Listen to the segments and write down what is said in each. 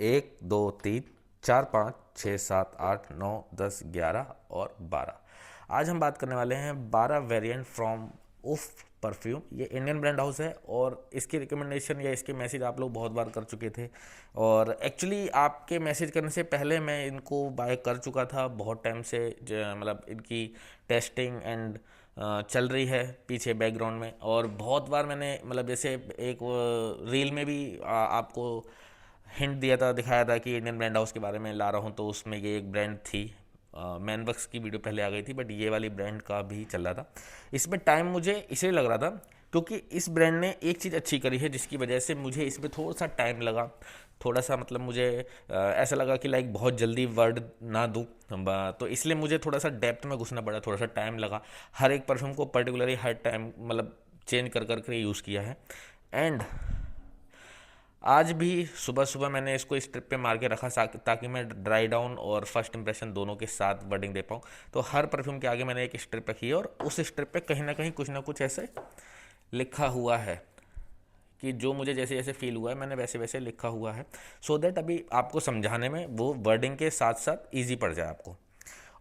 एक दो तीन चार पाँच छः सात आठ नौ 10 11 और 12। आज हम बात करने वाले हैं 12 वेरिएंट फ्रॉम उफ परफ्यूम। ये इंडियन ब्रांड हाउस है और इसकी रिकमेंडेशन या इसके मैसेज आप लोग बहुत बार कर चुके थे। और एक्चुअली आपके मैसेज करने से पहले मैं इनको बाय कर चुका था बहुत टाइम से। मतलब इनकी टेस्टिंग एंड चल रही है पीछे बैकग्राउंड में। और बहुत बार मैंने मतलब जैसे एक रील में भी आपको हिंट दिया था, दिखाया था कि इंडियन ब्रांड हाउस के बारे में ला रहा हूँ, तो उसमें ये एक ब्रांड थी। मैनवर्क्स की वीडियो पहले आ गई थी बट ये वाली ब्रांड का भी चल रहा था। इसमें टाइम मुझे इसलिए लग रहा था क्योंकि इस ब्रांड ने एक चीज़ अच्छी करी है जिसकी वजह से मुझे इसमें थोड़ा सा टाइम लगा। थोड़ा सा मतलब मुझे ऐसा लगा कि लाइक बहुत जल्दी वर्ड ना दूँ, तो इसलिए मुझे थोड़ा सा डेप्थ में घुसना पड़ा, थोड़ा सा टाइम लगा। हर एक परफ्यूम को पर्टिकुलरली हर टाइम मतलब चेंज कर करके यूज़ किया है। एंड आज भी सुबह सुबह मैंने इसको इस ट्रिप पे मार के रखा ताकि मैं ड्राई डाउन और फर्स्ट इंप्रेशन दोनों के साथ वर्डिंग दे पाऊँ। तो हर परफ्यूम के आगे मैंने एक स्ट्रिप रखी है और उस स्ट्रिप पे कहीं ना कुछ ऐसे लिखा हुआ है कि जो मुझे जैसे जैसे फील हुआ है मैंने वैसे वैसे लिखा हुआ है, सो दैट अभी आपको समझाने में वो वर्डिंग के साथ साथ ईजी पड़ जाए आपको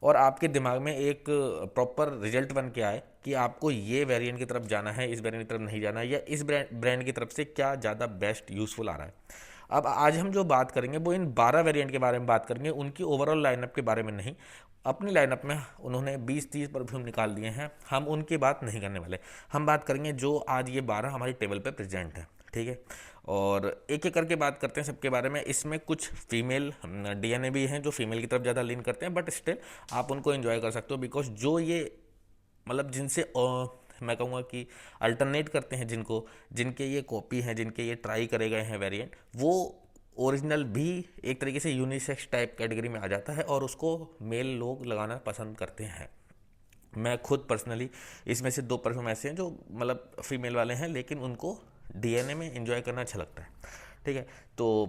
और आपके दिमाग में एक प्रॉपर रिजल्ट बन के आए कि आपको ये वेरिएंट की तरफ जाना है, इस वेरिएंट की तरफ नहीं जाना है, या इस ब्रांड की तरफ से क्या ज़्यादा बेस्ट यूज़फुल आ रहा है। अब आज हम जो बात करेंगे वो इन 12 वेरिएंट के बारे में बात करेंगे, उनकी ओवरऑल लाइनअप के बारे में नहीं। अपनी लाइनअप में उन्होंने 20-30 परफ्यूम निकाल दिए हैं, हम उनकी बात नहीं करने वाले। हम बात करेंगे जो आज ये 12 हमारी टेबल पे प्रेजेंट है, ठीक है। और एक एक करके बात करते हैं सबके बारे में। इसमें कुछ फीमेल डीएनए भी हैं जो फीमेल की तरफ ज़्यादा लीन करते हैं, बट स्टिल आप उनको एंजॉय कर सकते हो बिकॉज जो ये मतलब जिनसे मैं कहूँगा कि अल्टरनेट करते हैं, जिनके ये कॉपी हैं, जिनके ये ट्राई करे गए हैं वेरिएंट, वो ओरिजिनल भी एक तरीके से यूनिसेक्स टाइप कैटेगरी में आ जाता है और उसको मेल लोग लगाना पसंद करते हैं। मैं खुद पर्सनली इसमें से 2 परफ्यूम ऐसे हैं जो मतलब फीमेल वाले हैं लेकिन उनको डीएनए में एंजॉय करना अच्छा लगता है, ठीक है। तो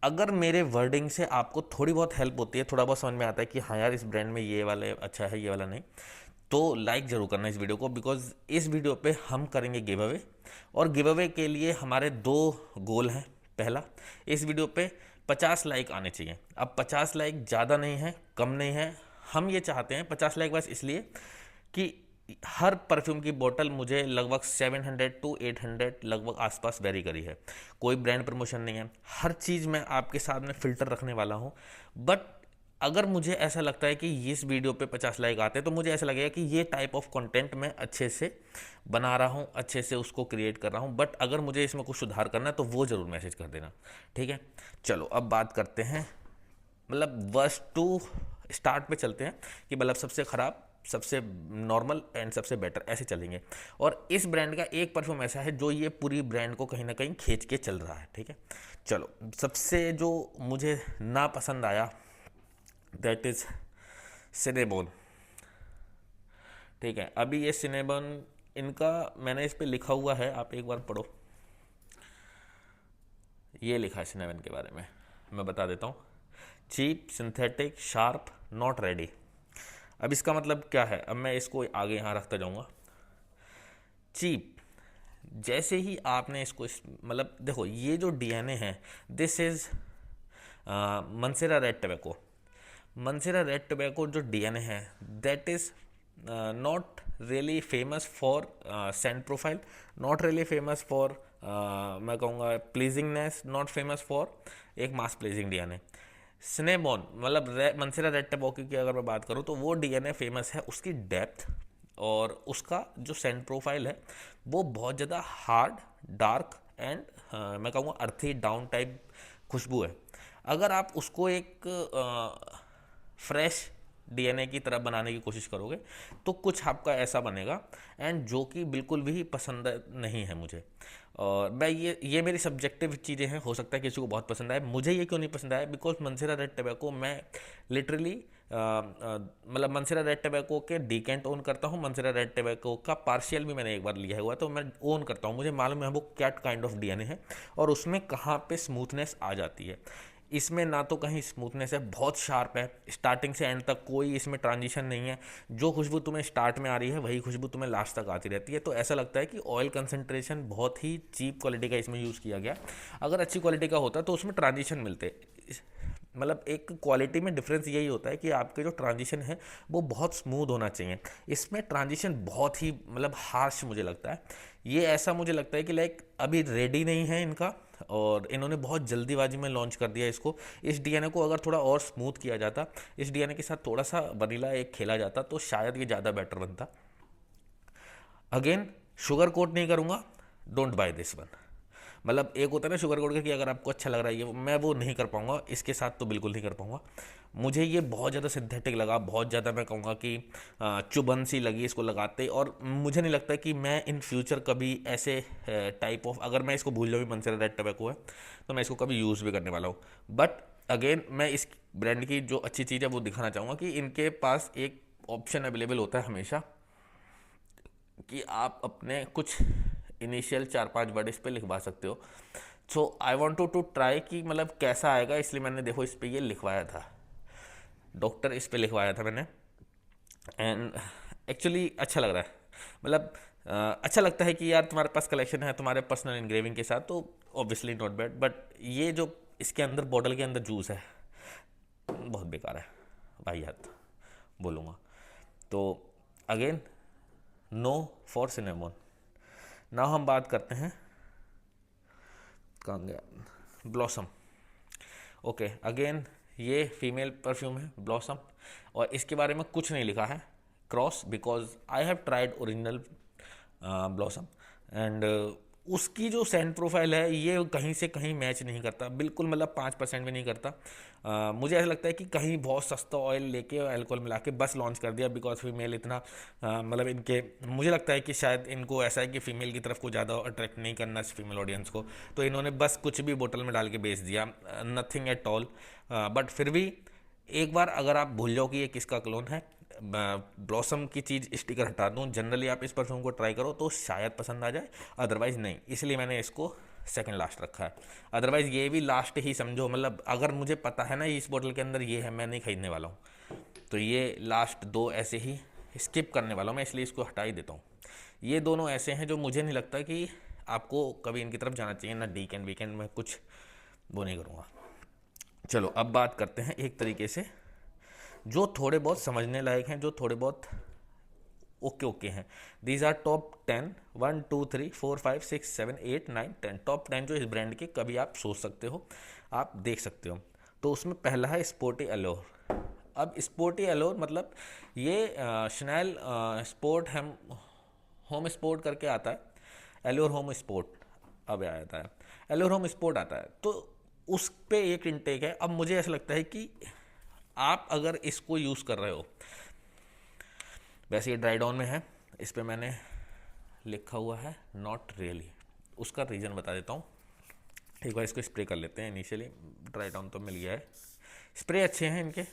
अगर मेरे वर्डिंग से आपको थोड़ी बहुत हेल्प होती है, थोड़ा बहुत समझ में आता है कि हाँ यार इस ब्रांड में ये वाले अच्छा है ये वाला नहीं, तो लाइक ज़रूर करना इस वीडियो को बिकॉज इस वीडियो पे हम करेंगे गिव अवे। और गिव अवे के लिए हमारे 2 गोल हैं। पहला, इस वीडियो पे 50 लाइक आने चाहिए। अब 50 लाइक ज़्यादा नहीं है, कम नहीं है, हम ये चाहते हैं 50 लाइक बस इसलिए कि हर परफ्यूम की बोतल मुझे लगभग 700 टू 800 लगभग आसपास वेरी करी है। कोई ब्रांड प्रमोशन नहीं है, हर चीज़ मैं आपके साथ में फ़िल्टर रखने वाला हूँ। बट अगर मुझे ऐसा लगता है कि इस वीडियो पे 50 लाइक आते हैं तो मुझे ऐसा लगेगा कि ये टाइप ऑफ कंटेंट मैं अच्छे से बना रहा हूँ, अच्छे से उसको क्रिएट कर रहा हूँ। बट अगर मुझे इसमें कुछ सुधार करना है तो वो ज़रूर मैसेज कर देना, ठीक है। चलो अब बात करते हैं, मतलब वर्स्ट टू स्टार्ट पे चलते हैं कि मतलब सबसे ख़राब, सबसे नॉर्मल एंड सबसे बेटर, ऐसे चलेंगे। और इस ब्रांड का एक परफ्यूम ऐसा है जो ये पूरी ब्रांड को कहीं ना कहीं खींच के चल रहा है, ठीक है। चलो सबसे जो मुझे ना पसंद आया दैट इज़ सिनेबोन, ठीक है। अभी ये सिनेबोन इनका मैंने इस पे लिखा हुआ है, आप एक बार पढ़ो। ये लिखा है सिनेबोन के बारे में, मैं बता देता हूँ। Cheap, synthetic, sharp, not ready. अब इसका मतलब क्या है, अब मैं इसको आगे यहाँ रखता जाऊँगा। चीप, जैसे ही आपने इसको मतलब देखो ये जो डीएनए है, this is Mansehra red tobacco. Mansehra red tobacco जो डीएनए है that is not really famous for scent profile, not really famous for मैं कहूँगा प्लीजिंगनेस, नॉट फेमस फॉर एक मास प्लीजिंग डीएनए। सिनेबॉन मतलब मंसेरा रेड टबैको की अगर मैं बात करूँ तो वो डीएनए फेमस है उसकी डेप्थ और उसका जो सेंट प्रोफाइल है वो बहुत ज़्यादा हार्ड, डार्क एंड मैं कहूँगा अर्थी डाउन टाइप खुशबू है। अगर आप उसको एक फ्रेश डीएनए की तरह बनाने की कोशिश करोगे तो कुछ आपका ऐसा बनेगा एंड जो कि बिल्कुल भी पसंद नहीं है मुझे। और मैं ये मेरी सब्जेक्टिव चीज़ें हैं, हो सकता है किसी को बहुत पसंद आए। मुझे ये क्यों नहीं पसंद आया, बिकॉज मंसेरा रेड टबैको मैं लिटरली मतलब मंसेरा रेड टबैको के डीकेंट ओन करता हूँ, मंसेरा रेड टबैको का पार्शियल भी मैंने एक बार लिया हुआ, तो मैं ओन करता हूँ, मुझे मालूम है वो क्या काइंड ऑफ डीएनए है और उसमें कहाँ पे स्मूथनेस आ जाती है। इसमें ना तो कहीं स्मूथनेस है, बहुत शार्प है, स्टार्टिंग से एंड तक कोई इसमें ट्रांजिशन नहीं है। जो खुशबू तुम्हें स्टार्ट में आ रही है वही खुशबू तुम्हें लास्ट तक आती रहती है। तो ऐसा लगता है कि ऑयल कंसंट्रेशन बहुत ही चीप क्वालिटी का इसमें यूज़ किया गया। अगर अच्छी क्वालिटी का होता तो उसमें ट्रांजिशन मिलते। मतलब एक क्वालिटी में डिफरेंस यही होता है कि आपके जो ट्रांजिशन है वो बहुत स्मूथ होना चाहिए। इसमें ट्रांजिशन बहुत ही मतलब हार्श मुझे लगता है। ये ऐसा मुझे लगता है कि लाइक अभी रेडी नहीं है इनका, और इन्होंने बहुत जल्दीबाजी में लॉन्च कर दिया इसको। इस डीएनए को अगर थोड़ा और स्मूथ किया जाता, इस डीएनए के साथ थोड़ा सा वनीला एक खेला जाता तो शायद ये ज़्यादा बेटर बनता। अगेन शुगर कोट नहीं करूँगा, डोंट बाय दिस वन। मतलब एक होता है ना शुगर कोट का कि अगर आपको अच्छा लग रहा है ये, मैं वो नहीं कर पाऊंगा इसके साथ, तो बिल्कुल नहीं कर पाऊंगा। मुझे ये बहुत ज़्यादा सिंथेटिक लगा, बहुत ज़्यादा मैं कहूँगा कि चुभन सी लगी इसको लगाते। और मुझे नहीं लगता कि मैं इन फ्यूचर कभी ऐसे टाइप ऑफ, अगर मैं इसको भूल जाऊँ मंसेरा रेड टबैको है तो मैं इसको कभी यूज़ भी करने वाला हूँ। बट अगेन मैं इस ब्रांड की जो अच्छी चीज़ है वो दिखाना चाहूँगा कि इनके पास एक ऑप्शन अवेलेबल होता है हमेशा कि आप अपने कुछ इनिशियल 4-5 वर्ड इस पे लिखवा सकते हो। सो आई वॉन्ट टू ट्राई कि मतलब कैसा आएगा, इसलिए मैंने देखो इस पे ये लिखवाया था, डॉक्टर इस पे लिखवाया था मैंने। एंड एक्चुअली अच्छा लग रहा है। मतलब अच्छा लगता है कि यार तुम्हारे पास कलेक्शन है तुम्हारे पर्सनल इनग्रेविंग के साथ, तो ऑब्वियसली नॉट बैड। बट ये जो इसके अंदर बॉटल के अंदर जूस है बहुत बेकार है वाहियात बोलूँगा। तो अगेन नो फॉर सिनेमोन। ना हम बात करते हैं, कहाँ गया, ब्लॉसम। ओके अगेन ये फीमेल परफ्यूम है ब्लॉसम, और इसके बारे में कुछ नहीं लिखा है cross, because I have tried original blossom and उसकी जो सेंट प्रोफाइल है ये कहीं से कहीं मैच नहीं करता बिल्कुल, मतलब 5% भी नहीं करता। मुझे ऐसा लगता है कि कहीं बहुत सस्ता ऑयल लेके और अल्कोहल मिला के बस लॉन्च कर दिया, बिकॉज फीमेल इतना मतलब इनके, मुझे लगता है कि शायद इनको ऐसा है कि फीमेल की तरफ को ज़्यादा अट्रैक्ट नहीं करना फीमेल ऑडियंस को, तो इन्होंने बस कुछ भी बोतल में डाल के बेच दिया, नथिंग एट ऑल। बट फिर भी एक बार अगर आप भूल जाओ कि ये किसका क्लोन है, ब्लॉसम की चीज़ स्टिकर हटा दूँ, जनरली आप इस परफ्यूम को ट्राई करो तो शायद पसंद आ जाए, अदरवाइज़ नहीं। इसलिए मैंने इसको सेकंड लास्ट रखा है। अदरवाइज़ ये भी लास्ट ही समझो, मतलब अगर मुझे पता है ना इस बोतल के अंदर ये है, मैं नहीं खरीदने वाला हूँ, तो ये लास्ट दो ऐसे ही स्किप करने वाला हूँ मैं, इसलिए इसको हटा ही देता हूँ। ये दोनों ऐसे हैं जो मुझे नहीं लगता कि आपको कभी इनकी तरफ जाना चाहिए, ना वीकेंड वीकेंड में कुछ वो नहीं करूँगा। चलो अब बात करते हैं एक तरीके से जो थोड़े बहुत समझने लायक हैं, जो थोड़े बहुत ओके ओके हैं। दीज आर टॉप 10, 1 2 3 4 5 6 7 8 9 10, टॉप 10 जो इस ब्रांड के कभी आप सोच सकते हो, आप देख सकते हो। तो उसमें पहला है स्पोर्टी एलोर। अब स्पोर्टी एलोर मतलब ये शनैल स्पोर्ट हम होम स्पोर्ट करके आता है, एलोर होम स्पोर्ट अब आता है, एलोर होम स्पोर्ट आता है, तो उस पे एक इनटेक है। अब मुझे ऐसा लगता है कि आप अगर इसको यूज़ कर रहे हो, वैसे ये ड्राई डाउन में है, इस पे मैंने लिखा हुआ है नॉट रियली, उसका रीज़न बता देता हूँ। एक बार इसको स्प्रे कर लेते हैं, इनिशियली ड्राई डाउन तो मिल गया है। स्प्रे अच्छे हैं इनके,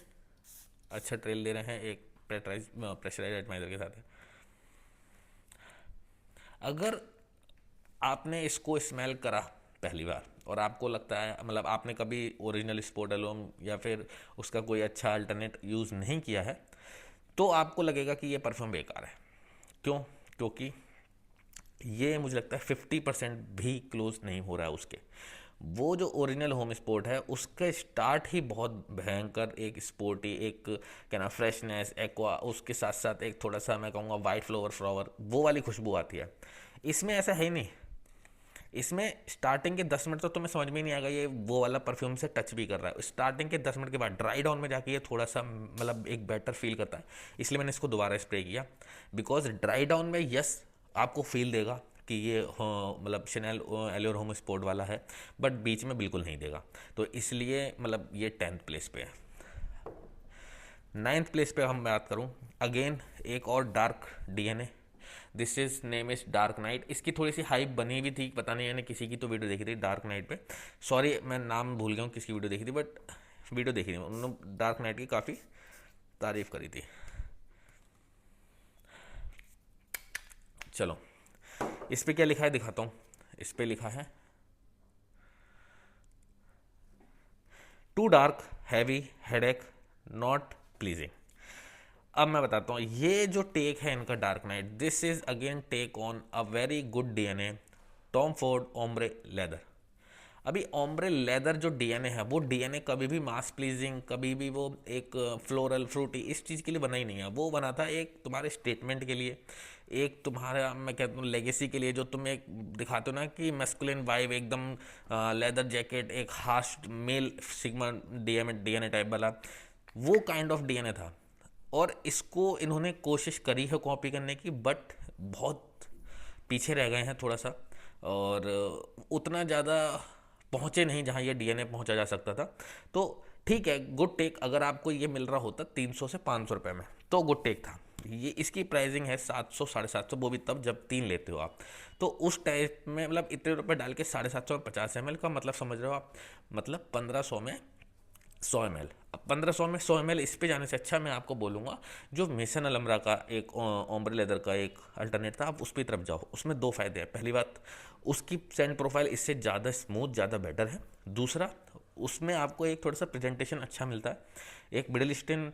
अच्छा ट्रेल दे रहे हैं, एक प्रेशराइज एटमाइजर के साथ है। अगर आपने इसको स्मेल करा पहली बार और आपको लगता है, मतलब आपने कभी ओरिजिनल स्पोर्ट एलोम या फिर उसका कोई अच्छा अल्टरनेट यूज़ नहीं किया है, तो आपको लगेगा कि ये परफ्यूम बेकार है। क्यों? क्योंकि ये मुझे लगता है 50% भी क्लोज नहीं हो रहा है उसके। वो जो ओरिजिनल होम स्पोर्ट है उसका स्टार्ट ही बहुत भयंकर, एक स्पोर्टी, एक क्या ना फ्रेशनेस, एक्वा, उसके साथ साथ एक थोड़ा सा मैं कहूँगा वाइट फ्लावर फ्लावर वो वाली खुशबू आती है। इसमें ऐसा है ही नहीं। इसमें स्टार्टिंग के 10 मिनट तो तुम्हें समझ में ही नहीं आएगा ये वो वाला परफ्यूम से टच भी कर रहा है। स्टार्टिंग के 10 मिनट के बाद ड्राई डाउन में जाके ये थोड़ा सा मतलब एक बेटर फील करता है, इसलिए मैंने इसको दोबारा स्प्रे किया। बिकॉज ड्राई डाउन में यस आपको फील देगा कि ये मतलब शनैल एलोर होम स्पोर्ट वाला है, बट बीच में बिल्कुल नहीं देगा। तो इसलिए मतलब ये 10th प्लेस पे है। 9th प्लेस पे हम बात करूँ, अगेन एक और dark DNA, this is name is dark night. इसकी थोड़ी सी हाइप बनी भी थी, पता नहीं मैंने किसी की तो वीडियो देखी थी डार्क नाइट पे, सॉरी मैं नाम भूल गया हूँ किसकी वीडियो देखी थी, बट वीडियो देखी थी उन्होंने डार्क नाइट की काफ़ी तारीफ करी थी। चलो इस पे क्या लिखा है दिखाता हूँ। इस पे लिखा है too dark, heavy, headache, not pleasing. अब मैं बताता हूँ ये जो टेक है इनका Dark Knight, this is again take on a very good DNA, Tom Ford Ombre Leather. अभी ओम्ब्रे लेदर जो डीएनए है वो डीएनए कभी भी मास प्लीजिंग, कभी भी वो एक फ्लोरल फ्रूटी इस चीज़ के लिए बना ही नहीं है। वो बना था एक तुम्हारे स्टेटमेंट के लिए, एक तुम्हारा मैं कहता हूँ लेगेसी के लिए, जो तुम एक दिखाते हो ना कि मैस्कुलिन वाइब एकदम, लेदर जैकेट, एक harsh male sigma DNA type वाला, वो काइंड ऑफ डीएनए था। और इसको इन्होंने कोशिश करी है कॉपी करने की, बट बहुत पीछे रह गए हैं थोड़ा सा, और उतना ज़्यादा पहुँचे नहीं जहाँ ये डीएनए पहुँचा जा सकता था। तो ठीक है, गुड टेक। अगर आपको ये मिल रहा होता 300 से 500 रुपये में तो गुड टेक था। ये इसकी प्राइसिंग है 700 750, वो भी तब जब 3 लेते हो आप। तो उस टाइप में मतलब इतने रुपए डाल के 750 में 50 ml का मतलब समझ रहे हो आप, मतलब 1500 में 100 ml। अब 1500 में 100 ml इस पे जाने से अच्छा मैं आपको बोलूँगा जो मेसन अलमरा का एक ओम्ब्रे लेदर का एक अल्टरनेट था, आप उस पर तरफ जाओ। उसमें दो फायदे हैं। पहली बात, उसकी सेंट प्रोफाइल इससे ज़्यादा स्मूथ, ज़्यादा बेटर है। दूसरा, उसमें आपको एक थोड़ा सा प्रेजेंटेशन अच्छा मिलता है, एक मिडिल ईस्टर्न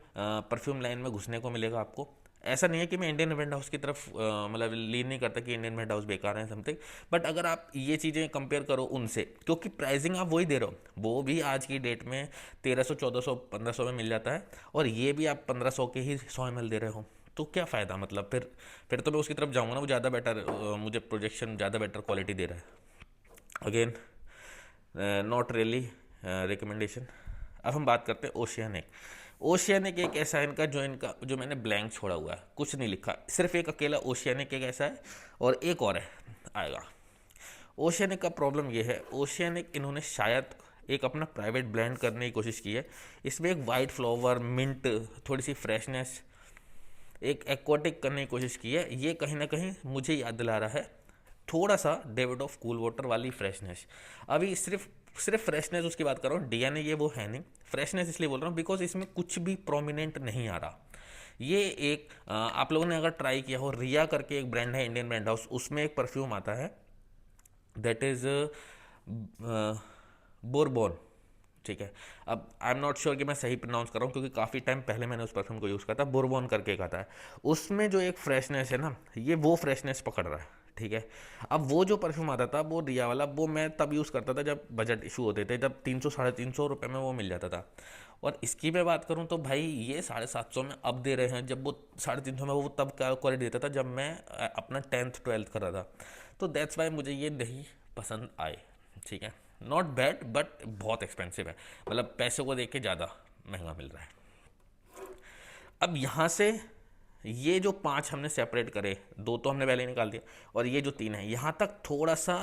परफ्यूम लाइन में घुसने को मिलेगा आपको। ऐसा नहीं है कि मैं इंडियन ब्रांड हाउस की तरफ मतलब लीन नहीं करता कि इंडियन ब्रांड हाउस बेकार है समथिंग, बट अगर आप ये चीज़ें कंपेयर करो उनसे, क्योंकि प्राइसिंग आप वही दे रहे हो, वो भी आज की डेट में 1300 1400 1500 में मिल जाता है, और ये भी आप 1500 के ही 100 ml दे रहे हो। तो क्या फ़ायदा, मतलब फिर तो मैं उसकी तरफ जाऊँगा ना, वो ज़्यादा बेटर, मुझे प्रोजेक्शन ज़्यादा बेटर क्वालिटी दे रहा है। Again not really recommendation. अब हम बात करते हैं ओशियानिक। ओशियानिक एक ऐसा है इनका जो मैंने ब्लैंक छोड़ा हुआ है, कुछ नहीं लिखा, सिर्फ एक अकेला ओशियानिक एक ऐसा है, और एक और है आएगा। ओशियानिक का प्रॉब्लम ये है, ओशियानिक इन्होंने शायद एक अपना प्राइवेट ब्रांड करने की कोशिश की है। इसमें एक वाइट फ्लावर, मिंट, थोड़ी सी फ्रेशनेस, एक एक्वाटिक करने की कोशिश की है। ये कहीं ना कहीं मुझे याद दिला रहा है थोड़ा सा डेविड ऑफ कूल वाटर वाली फ्रेशनेस। अभी सिर्फ फ्रेशनेस उसकी बात कर रहा हूँ, डीएनए ये वो है नहीं। फ्रेशनेस इसलिए बोल रहा हूँ बिकॉज इसमें कुछ भी प्रोमिनेंट नहीं आ रहा। ये एक आप लोगों ने अगर ट्राई किया हो, रिया करके एक ब्रांड है इंडियन ब्रांड हाउस, उसमें एक परफ्यूम आता है दैट इज़ बोरबॉन, ठीक है। अब आई एम नॉट श्योर कि मैं सही प्रोनाउंस कर रहा हूँ, क्योंकि काफ़ी टाइम पहले मैंने उस परफ्यूम को यूज़ करा था। बोरबॉन करके एक आता है, उसमें जो एक फ्रेशनेस है ना, ये वो फ्रेशनेस पकड़ रहा है, ठीक है। अब वो जो परफ्यूम आता था वो रिया वाला, वो मैं तब यूज़ करता था जब बजट इशू होते थे, जब 300 350 रुपये में वो मिल जाता था। और इसकी मैं बात करूँ तो भाई ये 750 में अब दे रहे हैं, जब वो 350 में वो तब क्या क्वालिटी देता था जब मैं अपना 10th 12th कर रहा था। तो दैट्स वाई मुझे ये नहीं पसंद आए, ठीक है। नॉट बैड, बट बहुत एक्सपेंसिव है, मतलब पैसे को देख के ज़्यादा महंगा मिल रहा है। अब यहाँ से ये जो 5 हमने सेपरेट करे, 2 तो हमने पहले ही निकाल दिया, और ये जो 3 है, यहाँ तक थोड़ा सा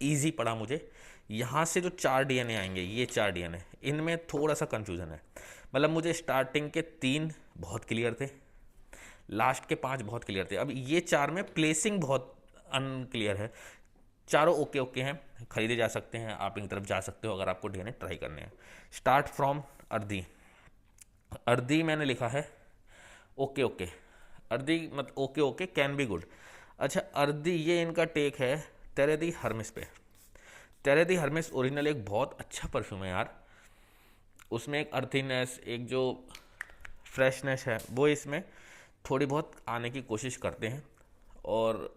इजी पड़ा मुझे। यहाँ से जो 4 डीएनए आएंगे, ये 4 डीएनए, इनमें थोड़ा सा कन्फ्यूज़न है। मतलब मुझे स्टार्टिंग के 3 बहुत क्लियर थे, लास्ट के 5 बहुत क्लियर थे। अब ये 4 में प्लेसिंग बहुत अनक्लियर है। चारों ओके ओके हैं, खरीदे जा सकते हैं, आप इनकी तरफ जा सकते हो अगर आपको डीएनए ट्राई करने हैं। Start from earthy. अर्दी मैंने लिखा है ओके ओके, अर्दी मत okay okay can be good. अच्छा, अर्दी ये इनका टेक है तेरे दी हर्मिस पे। तेरे दी हर्मिस ओरिजिनल एक बहुत अच्छा परफ्यूम है यार, उसमें एक अर्थिनेस, एक जो फ्रेशनेस है वो इसमें थोड़ी बहुत आने की कोशिश करते हैं। और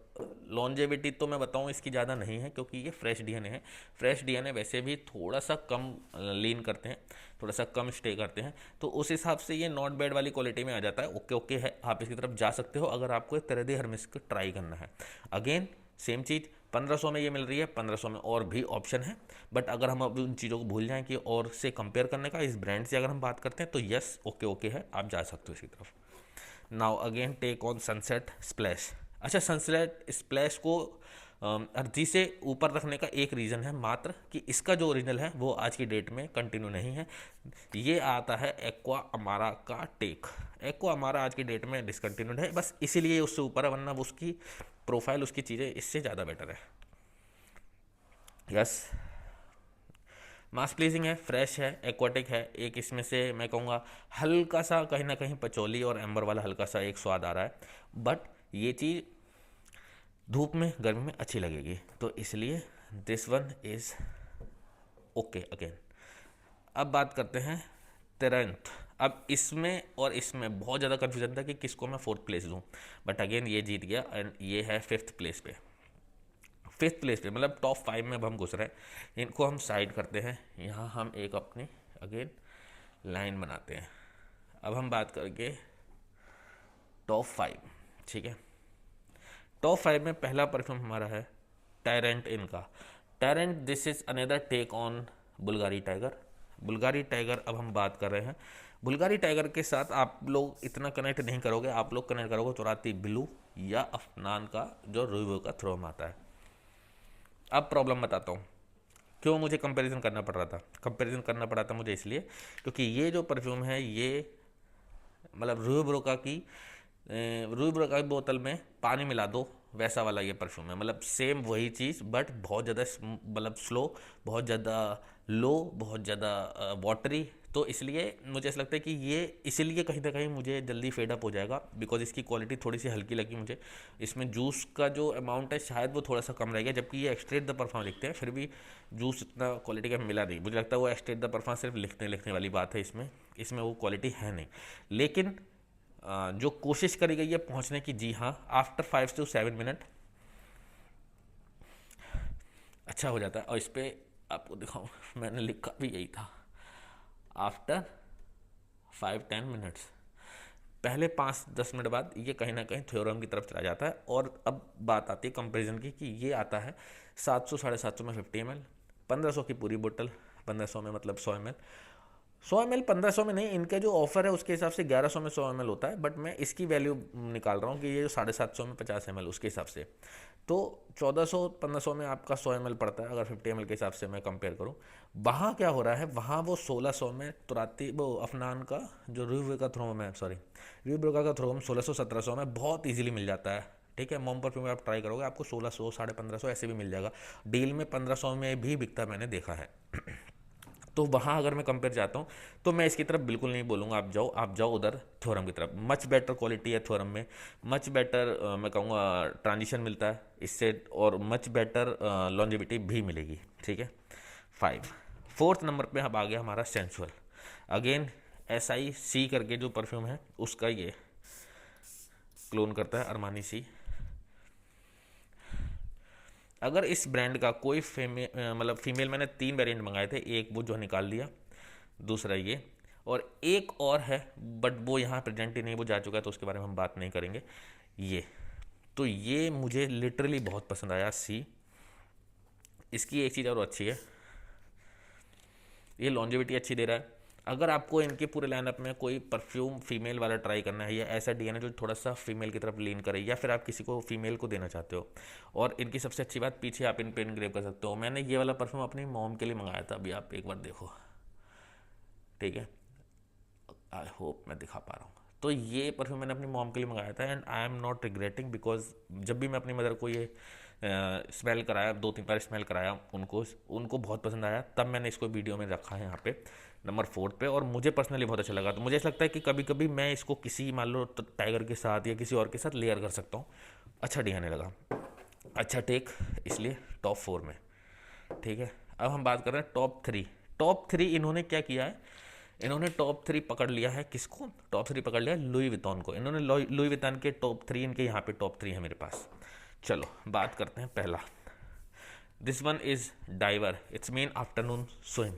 लॉन्जेविटी तो मैं बताऊं इसकी ज़्यादा नहीं है, क्योंकि ये फ्रेश डीएनए है। फ्रेश डीएनए वैसे भी थोड़ा सा कम लीन करते हैं, थोड़ा सा कम स्टे करते हैं, तो उस हिसाब से ये नॉट बैड वाली क्वालिटी में आ जाता है। ओके ओके है, आप इसकी तरफ जा सकते हो अगर आपको एक तरह हर्मिस को ट्राई करना है। अगेन सेम चीज़, 1500 में ये मिल रही है, 1500 में और भी ऑप्शन है, बट अगर हम अभी उन चीज़ों को भूल जाएं कि और से कंपेयर करने का, इस ब्रांड से अगर हम बात करते हैं तो यस ओके ओके है, आप जा सकते हो इसकी तरफ। Now again take on sunset splash. अच्छा, सनसेट स्प्लैश को अर्जी से ऊपर रखने का एक रीज़न है मात्र कि इसका जो ओरिजिनल है वो आज की डेट में कंटिन्यू नहीं है। ये आता है एक्वा अमारा का टेक। एक्वा अमारा आज की डेट में डिसकंटिन्यूड है, बस इसीलिए उससे ऊपर है, वरना उसकी प्रोफाइल, उसकी चीज़ें इससे ज़्यादा बेटर है। यस, मास प्लीजिंग है, फ्रेश है, एक्वाटिक है। एक इसमें से मैं कहूँगा हल्का सा कहीं ना कहीं पचौली और एम्बर वाला हल्का सा एक स्वाद आ रहा है, बट ये चीज़ धूप में गर्मी में अच्छी लगेगी, तो इसलिए this one is okay again. अब बात करते हैं तेरंथ। अब इसमें और इसमें बहुत ज़्यादा कन्फ्यूजन था कि किसको मैं फोर्थ प्लेस दूँ, बट अगेन ये जीत गया एंड ये है फिफ्थ प्लेस पे। फिफ्थ प्लेस पे मतलब टॉप 5 में अब हम घुस रहे हैं। इनको हम साइड करते हैं, यहाँ हम एक अपनी अगेन लाइन बनाते हैं। अब हम बात करके टॉप 5, ठीक है। टॉप 5 में पहला परफ्यूम हमारा है टायरेंट इनका। Tyrant, this is another take on Bulgari Tiger. Bulgari Tiger अब हम बात कर रहे हैं। बुल्गारी टाइगर के साथ आप लोग इतना कनेक्ट नहीं करोगे, आप लोग कनेक्ट करोगे तुराती ब्लू या अफनान का जो रूबो का थ्रोम आता है। अब प्रॉब्लम बताता हूँ क्यों मुझे कंपैरिजन करना पड़ रहा था। कंपैरिजन करना पड़ा था मुझे इसलिए क्योंकि ये जो परफ्यूम है ये मतलब रूई ब्रोका की बोतल में पानी मिला दो वैसा वाला ये परफ्यूम है। मतलब सेम वही चीज़ बट बहुत ज़्यादा मतलब स्लो, बहुत ज़्यादा लो, बहुत ज़्यादा वाटरी। तो इसलिए मुझे ऐसा लगता है कि ये इसीलिए कहीं ना कहीं मुझे जल्दी फेड अप हो जाएगा बिकॉज इसकी क्वालिटी थोड़ी सी हल्की लगी मुझे। इसमें जूस का जो अमाउंट है शायद वो थोड़ा सा कम रहेगा, जबकि ये एक्सट्रेट द परफॉर्म लिखते हैं, फिर भी जूस इतना क्वालिटी का मिला नहीं। मुझे लगता है वो एक्सट्रेट द परफॉर्म सिर्फ लिखने वाली बात है, इसमें इसमें वो क्वालिटी है नहीं। लेकिन जो कोशिश करी गई है पहुंचने की, जी हाँ, आफ्टर 5 to 7 मिनट अच्छा हो जाता है। और इस पर आपको दिखाऊं, मैंने लिखा भी यही था, आफ्टर 5-10 मिनट्स। पहले 5-10 मिनट बाद ये कहीं ना कहीं थ्योरम की तरफ चला जाता है। और अब बात आती है कंपैरिजन की कि ये आता है 700-750 में 50 ml, 1500 की पूरी बोतल, 1500 में मतलब 100 ml। 100 ml 1500 में नहीं, इनका जो ऑफर है उसके हिसाब से 1100 में 100 ml होता है, बट मैं इसकी वैल्यू निकाल रहा हूँ कि ये जो 750 में 50 ml उसके हिसाब से तो 1400-1500 में आपका 100 ml पड़ता है अगर 50 ml के हिसाब से मैं कंपेयर करूँ। वहाँ क्या हो रहा है, वहाँ वो 1600 में तुराती वो अफनान का जो रिव्यू का थ्रोम है, सॉरी रिव्यू का थ्रोम 1600-1700 में बहुत ईजिली मिल जाता है। ठीक है, मोम परफ्यूम आप ट्राई करोगे आपको 1600 1550 ऐसे भी मिल जाएगा। डील में 1500 में भी बिकता मैंने देखा है। तो वहाँ अगर मैं कंपेयर जाता हूँ तो मैं इसकी तरफ बिल्कुल नहीं बोलूँगा आप जाओ उधर थ्योरम की तरफ। मच बेटर क्वालिटी है थ्योरम में, मच बेटर मैं कहूँगा ट्रांजिशन मिलता है इससे, और मच बेटर लॉन्जेविटी भी मिलेगी। ठीक है, 5। फोर्थ नंबर पे अब आ गया हमारा सेंसुअल। अगेन SIC करके जो परफ्यूम है उसका ये क्लोन करता है अरमानी सी। अगर इस ब्रांड का कोई मतलब फीमेल, मैंने 3 वेरिएंट मंगाए थे, एक वो जो निकाल दिया, दूसरा ये, और एक और है बट वो यहाँ प्रेजेंट ही नहीं, वो जा चुका है तो उसके बारे में हम बात नहीं करेंगे। ये तो ये मुझे लिटरली बहुत पसंद आया सी। इसकी एक चीज़ और अच्छी है, ये लॉन्जेविटी अच्छी दे रहा है। अगर आपको इनके पूरे लाइनअप में कोई परफ्यूम फीमेल वाला ट्राई करना है या ऐसा डीएनए जो थोड़ा सा फीमेल की तरफ लीन करे, या फिर आप किसी को फीमेल को देना चाहते हो, और इनकी सबसे अच्छी बात पीछे आप इन पे इनग्रेव कर सकते हो। मैंने ये वाला परफ्यूम अपनी मॉम के लिए मंगाया था, अभी आप एक बार देखो, ठीक है, आई होप मैं दिखा पा रहा हूँ। तो ये परफ्यूम मैंने अपनी मॉम के लिए मंगाया था and I am not regretting, because जब भी मैं अपनी मदर को ये स्मेल कराया, 2-3 बार स्मेल कराया, उनको बहुत पसंद आया, तब मैंने इसको वीडियो में रखा है यहाँ पे नंबर 4 पे, और मुझे पर्सनली बहुत अच्छा लगा। तो मुझे ऐसा लगता है कि कभी कभी मैं इसको किसी मान लो टाइगर के साथ या किसी और के साथ लेयर कर सकता हूँ। अच्छा डीएनए लगा, अच्छा टेक, इसलिए टॉप 4 में। ठीक है, अब हम बात कर रहे हैं टॉप 3। टॉप 3 इन्होंने क्या किया है, इन्होंने टॉप 3 पकड़ लिया है। किसको टॉप 3 पकड़ लिया है? लुई वितौन को। इन्होंने लुई वितौन के टॉप 3 इनके यहाँ पे टॉप 3 है मेरे पास। चलो बात करते हैं पहला। This one is diver, it's mean afternoon swim.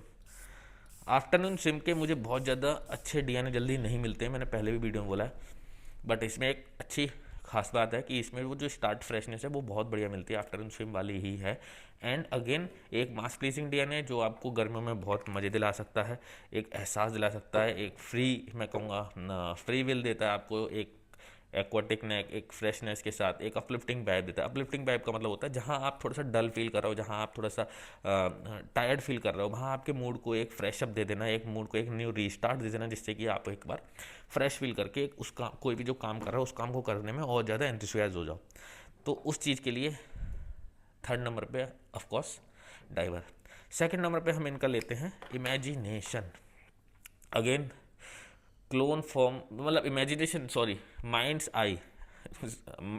Afternoon swim के मुझे बहुत ज़्यादा अच्छे डीएनए जल्दी नहीं मिलते, मैंने पहले भी वीडियो में बोला है, बट इसमें एक अच्छी खास बात है कि इसमें वो जो स्टार्ट फ्रेशनेस है वो बहुत बढ़िया मिलती है, आफ्टरनून स्विम वाली ही है। एंड अगेन एक मास प्लीजिंग डीएनए जो आपको गर्मियों में बहुत मज़े दिला सकता है, एक एहसास दिला सकता है, एक फ्री, मैं कहूँगा फ्री विल देता है आपको, एक एक्वाटिक नेक, एक फ्रेशनेस के साथ एक अपलिफ्टिंग वाइब देता है। अपलिफ्टिंग वाइब का मतलब होता है जहाँ आप थोड़ा सा डल फील कर रहे हो, जहाँ आप थोड़ा सा टायर्ड फील कर रहे हो, वहाँ आपके मूड को एक फ्रेश अप दे देना, एक मूड को एक न्यू रीस्टार्ट दे देना, जिससे कि आप एक बार फ्रेश फील करके एक उसका कोई भी जो काम कर रहा हो उस काम को करने में और ज़्यादा एंथुसियाज हो जाओ। तो उस चीज़ के लिए 3rd नंबर पे ऑफकोर्स डाइवर। 2nd नंबर पे हम इनका लेते हैं इमेजिनेशन। अगेन क्लोन फॉर्म, मतलब इमेजिनेशन, सॉरी, माइंड्स आई,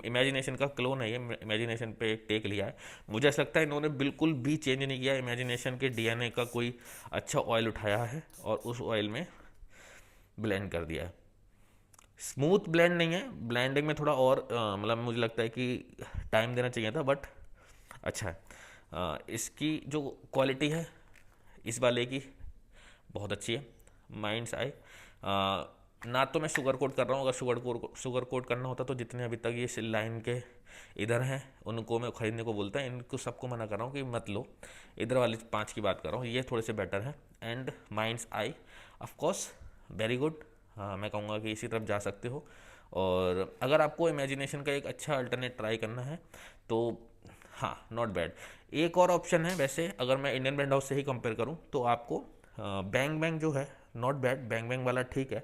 इमेजिनेशन का क्लोन है ये, इमेजिनेशन पे टेक लिया है। मुझे ऐसा लगता है इन्होंने बिल्कुल भी चेंज नहीं किया, इमेजिनेशन के डीएनए का कोई अच्छा ऑयल उठाया है और उस ऑयल में ब्लेंड कर दिया है। स्मूथ ब्लेंड नहीं है, ब्लेंडिंग में थोड़ा और मतलब मुझे लगता है कि टाइम देना चाहिए था, बट अच्छा है। इसकी जो क्वालिटी है इस वाले की बहुत अच्छी है, माइंड्स आई। ना तो मैं शुगर कोट कर रहा हूँ, अगर शुगर कोट करना होता तो जितने अभी तक ये लाइन के इधर हैं उनको मैं खरीदने को बोलता है, इनको सबको मना कर रहा हूँ कि मत लो। इधर वाले 5 की बात कर रहा हूँ, ये थोड़े से बेटर हैं। And minds I of course very good, हाँ मैं कहूँगा कि इसी तरफ जा सकते हो। और अगर आपको इमेजिनेशन का एक अच्छा अल्टरनेट ट्राई करना है तो हाँ, नॉट बैड। एक और ऑप्शन है वैसे, अगर मैं इंडियन ब्रांड हाउस से ही कंपेयर करूँ तो आपको बैंग बैंग जो है नॉट बैड, बैंग बैंग वाला ठीक है।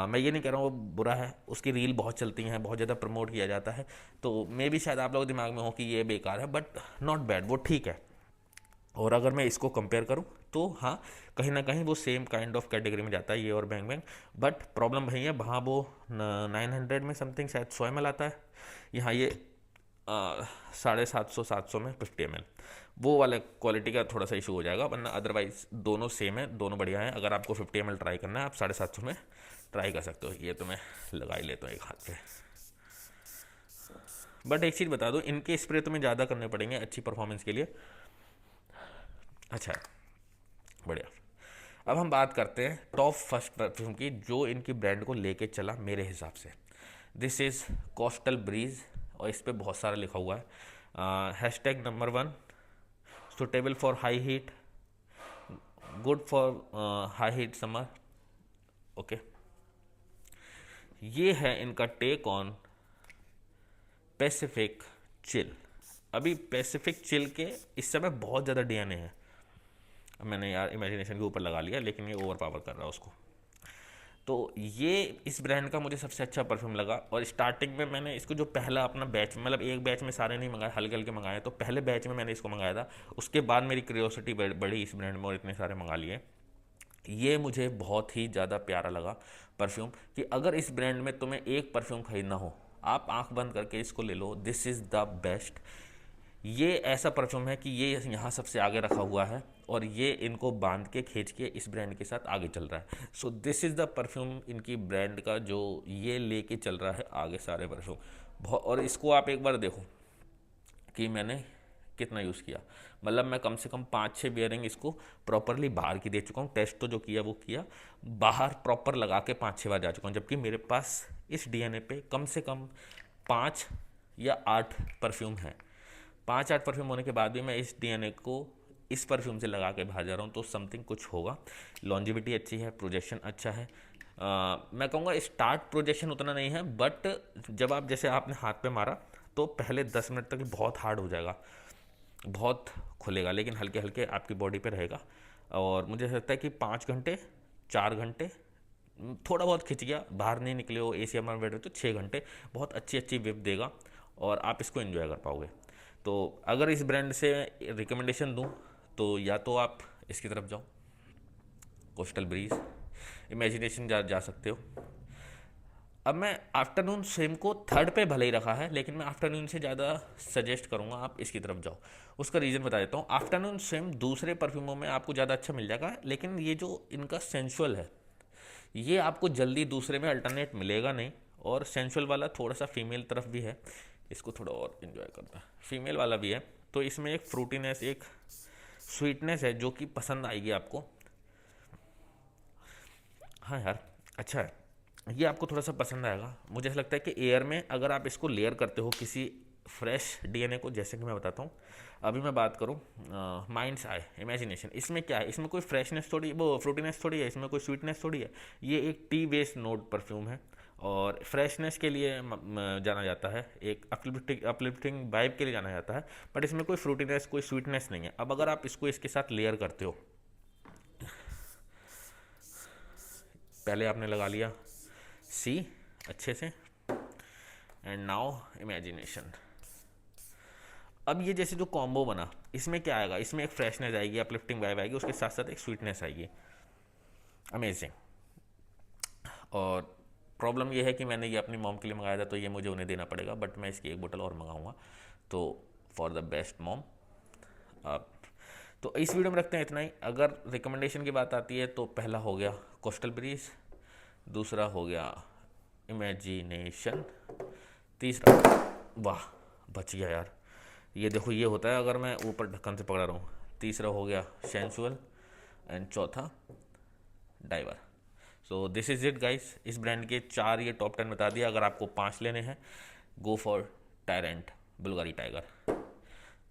मैं ये नहीं कह रहा हूँ वो बुरा है, उसकी रील बहुत चलती हैं, बहुत ज़्यादा प्रमोट किया जाता है, तो मे भी शायद आप लोग दिमाग में हो कि ये बेकार है, बट नॉट बैड, वो ठीक है। और अगर मैं इसको कंपेयर करूँ तो हाँ, कहीं ना कहीं वो सेम काइंड ऑफ कैटेगरी में जाता है ये और बैंग बैंग। बट प्रॉब्लम वही है, वहाँ वो 900 में समथिंग शायद 100 ml आता है, यहाँ ये 750 में 50 ml, वो वाला क्वालिटी का थोड़ा सा इशू हो जाएगा, वरना अदरवाइज दोनों सेम है, दोनों बढ़िया है। अगर आपको 50 ml ट्राई करना है आप 750 में ट्राई कर सकते हो। ये तो मैं लगा ही लेता हूँ एक हाथ पे। बट एक चीज़ बता दो, इनके स्प्रे तुम्हें ज़्यादा करने पड़ेंगे अच्छी परफॉर्मेंस के लिए। अच्छा, बढ़िया। अब हम बात करते हैं टॉप फर्स्ट परफ्यूम की जो इनकी ब्रांड को लेके चला मेरे हिसाब से। दिस इज़ कोस्टल ब्रीज, और इस पर बहुत सारा लिखा हुआ है। Hashtag number 1, suitable for high heat, good for high heat summer. Okay, ये है इनका टेक ऑन पैसिफिक चिल। अभी पैसिफिक चिल के इस समय बहुत ज़्यादा डीएनए है। अब मैंने यार इमेजिनेशन के ऊपर लगा लिया, लेकिन ये ओवर पावर कर रहा है उसको। तो ये इस ब्रांड का मुझे सबसे अच्छा परफ्यूम लगा। और स्टार्टिंग में मैंने इसको जो पहला अपना बैच, मतलब एक बैच में सारे नहीं मंगाए, हल्के हल्के मंगाए, तो पहले बैच में मैंने इसको मंगाया था। उसके बाद मेरी क्यूरियोसिटी बढ़ी इस ब्रांड में और इतने सारे मंगा लिए। ये मुझे बहुत ही ज़्यादा प्यारा लगा परफ्यूम, कि अगर इस ब्रांड में तुम्हें एक परफ्यूम खरीदना हो आप आंख बंद करके इसको ले लो, दिस इज़ द बेस्ट। ये ऐसा परफ्यूम है कि ये यहाँ सबसे आगे रखा हुआ है और ये इनको बांध के खींच के इस ब्रांड के साथ आगे चल रहा है। सो दिस इज़ द परफ्यूम इनकी ब्रांड का जो ये लेके चल रहा है आगे सारे परफ्यूम। और इसको आप एक बार देखो कि मैंने कितना यूज़ किया, मतलब मैं कम से कम 5-6 बियरिंग इसको प्रॉपरली बाहर की दे चुका हूँ। टेस्ट तो जो किया वो किया, बाहर प्रॉपर लगा के 5-6 बार जा चुका हूँ, जबकि मेरे पास इस डीएनए पे कम से कम 5 या 8 परफ्यूम है। 5-8 परफ्यूम होने के बाद भी मैं इस डीएनए को इस परफ्यूम से लगा के बाहर जा रहा हूँ, तो समथिंग कुछ होगा। लॉन्जिविटी अच्छी है, प्रोजेक्शन अच्छा है। मैं कहूँगा स्टार्ट प्रोजेक्शन उतना नहीं है, बट जब आप जैसे आपने हाथ पे मारा तो पहले 10 मिनट तक बहुत हार्ड हो जाएगा, बहुत खुलेगा, लेकिन हल्के हल्के आपकी बॉडी पे रहेगा। और मुझे ऐसा लगता है कि 5 घंटे 4 घंटे थोड़ा बहुत खिंच गया, बाहर नहीं निकले हो, एसी में बैठ रहे तो 6 घंटे बहुत अच्छी अच्छी विप देगा और आप इसको एंजॉय कर पाओगे। तो अगर इस ब्रांड से रिकमेंडेशन दूं तो या तो आप इसकी तरफ जाओ, कोस्टल ब्रीज, इमेजिनेशन जा सकते हो। अब मैं आफ्टरनून स्विम को थर्ड पे भले ही रखा है, लेकिन मैं आफ्टरनून से ज़्यादा सजेस्ट करूँगा आप इसकी तरफ जाओ। उसका रीज़न बता देता हूँ। आफ्टरनून स्विम दूसरे परफ्यूमों में आपको ज़्यादा अच्छा मिल जाएगा, लेकिन ये जो इनका सेंसुअल है ये आपको जल्दी दूसरे में अल्टरनेट मिलेगा नहीं। और सेंसुअल वाला थोड़ा सा फीमेल तरफ भी है, इसको थोड़ा और इन्जॉय करता है, फीमेल वाला भी है, तो इसमें एक फ्रूटीनेस एक स्वीटनेस है जो कि पसंद आएगी आपको। हाँ यार, अच्छा है, ये आपको थोड़ा सा पसंद आएगा। मुझे ऐसा लगता है कि एयर में अगर आप इसको लेयर करते हो किसी फ्रेश डीएनए को, जैसे कि मैं बताता हूँ, अभी मैं बात करूँ माइंड्स आई इमेजिनेशन, इसमें क्या है, इसमें कोई फ्रेशनेस थोड़ी, वो फ्रूटीनेस थोड़ी है, इसमें कोई स्वीटनेस थोड़ी है। ये एक टी बेस्ड नोट परफ्यूम है और फ्रेशनेस के लिए जाना जाता है, एक अपलिफ्टिंग वाइब के लिए जाना जाता है, बट इसमें कोई फ्रूटीनेस कोई स्वीटनेस नहीं है। अब अगर आप इसको इसके साथ लेयर करते हो, पहले आपने लगा लिया सी अच्छे से, एंड नाउ इमेजिनेशन। अब ये जैसे जो कॉम्बो बना, इसमें क्या आएगा, इसमें एक फ्रेशनेस आएगी, अपलिफ्टिंग वाइब आएगी, उसके साथ साथ एक स्वीटनेस आएगी, अमेजिंग। और प्रॉब्लम ये है कि मैंने ये अपनी मॉम के लिए मंगाया था, तो ये मुझे उन्हें देना पड़ेगा, बट मैं इसकी एक बोतल और मंगाऊंगा, तो फॉर द बेस्ट मॉम। तो इस वीडियो में रखते हैं इतना ही। अगर रिकमेंडेशन की बात आती है तो पहला हो गया कोस्टल ब्रीज, दूसरा हो गया इमेजिनेशन, तीसरा, वाह बच गया यार, ये देखो ये होता है अगर मैं ऊपर ढक्कन से पकड़ा रहा हूँ। तीसरा हो गया सेंसुअल एंड चौथा diver. So this is it guys, इस ब्रांड के 4 ये टॉप 10 बता दिया। अगर आपको 5 लेने हैं, go for tyrant Bulgari tiger.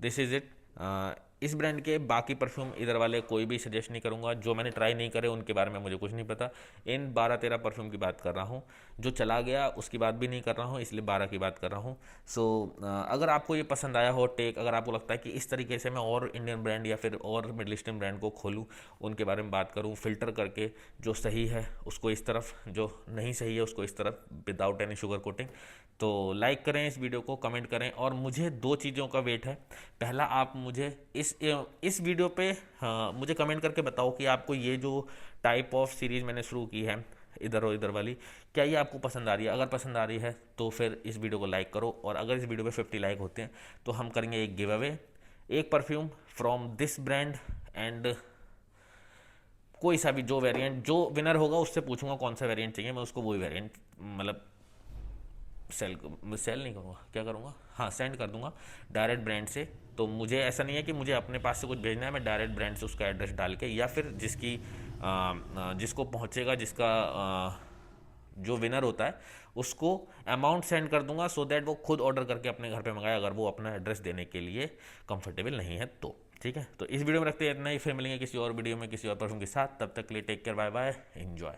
This is it. इस ब्रांड के बाकी परफ्यूम इधर वाले कोई भी सजेस्ट नहीं करूँगा, जो मैंने ट्राई नहीं करे उनके बारे में मुझे कुछ नहीं पता। इन 12-13 परफ्यूम की बात कर रहा हूँ, जो चला गया उसकी बात भी नहीं कर रहा हूँ, इसलिए 12 की बात कर रहा हूँ। सो अगर आपको ये पसंद आया हो टेक, अगर आपको लगता है कि इस तरीके से मैं और इंडियन ब्रांड या फिर और मिडल ईस्टर्न ब्रांड को खोलूँ, उनके बारे में बात करूँ, फ़िल्टर करके जो सही है उसको इस तरफ, जो नहीं सही है उसको इस तरफ, विदाउट एनी शुगर कोटिंग, तो लाइक करें इस वीडियो को, कमेंट करें। और मुझे 2 चीज़ों का वेट है। पहला, आप मुझे इस वीडियो पे मुझे कमेंट करके बताओ कि आपको ये जो टाइप ऑफ सीरीज़ मैंने शुरू की है, इधर और इधर वाली, क्या ये आपको पसंद आ रही है? अगर पसंद आ रही है तो फिर इस वीडियो को लाइक करो, और अगर इस वीडियो पे 50 लाइक होते हैं तो हम करेंगे एक गिव अवे, एक perfume from this brand, and कोई सा भी जो वेरिएंट, जो विनर होगा उससे पूछूंगा कौन सा वेरिएंट चाहिए, मैं उसको वही वेरिएंट मतलब सेल नहीं करूँगा, क्या करूँगा, हाँ सेंड कर दूंगा डायरेक्ट ब्रांड से। तो मुझे ऐसा नहीं है कि मुझे अपने पास से कुछ भेजना है, मैं डायरेक्ट ब्रांड से उसका एड्रेस डाल के, या फिर जिसको पहुँचेगा, जो विनर होता है उसको अमाउंट सेंड कर दूंगा, सो दैट वो खुद ऑर्डर करके अपने घर पे मंगाए, अगर वो अपना एड्रेस देने के लिए कंफर्टेबल नहीं है तो। ठीक है, तो इस वीडियो में रखते हैं इतना ही, फिर मिलेंगे किसी और वीडियो में किसी और परफ्यूम के साथ। तब तक के लिए take care, bye bye, enjoy.